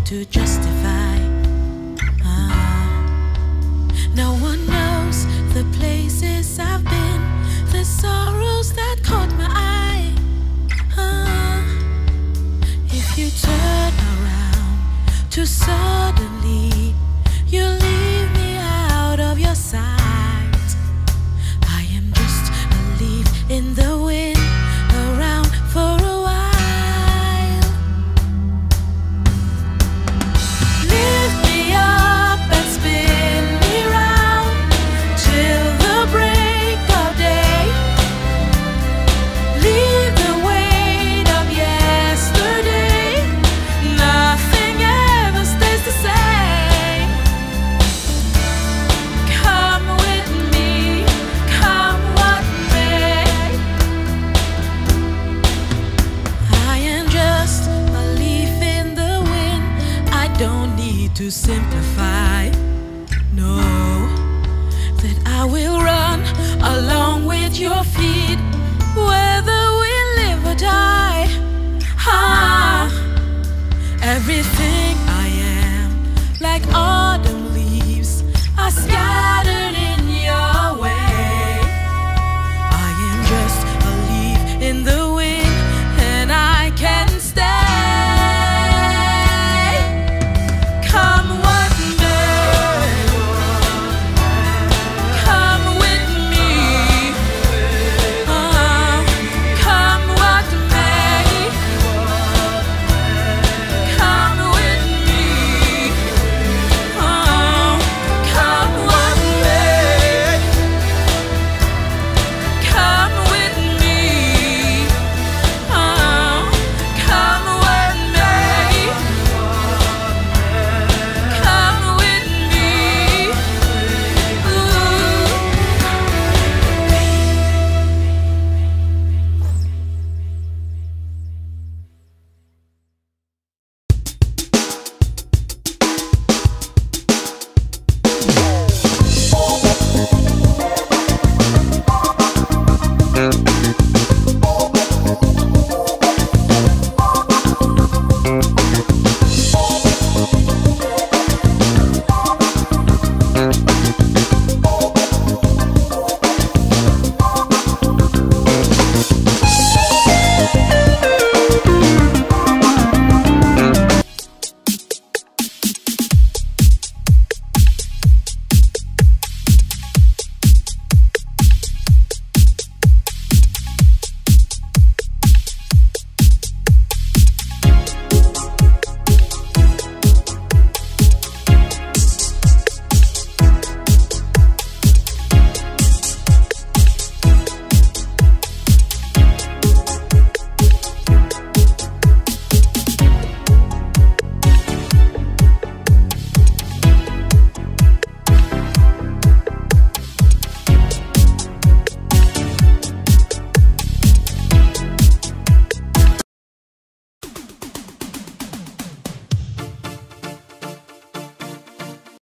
to justify. No one knows the places I've been, the sorrows that caught my eye. If you turn around too suddenly, you leave me out of your sight. I am just a leaf in the wind, around for a while. Lift me up and spin me round till the break of day. Leave the weight of yesterday. Nothing ever stays the same. Come with me, come what may. I am just a leaf in the wind. I don't need to simplify. No, that I will run along with your feet, whether we live or die. Everything I am, like autumn leaves, are scattered.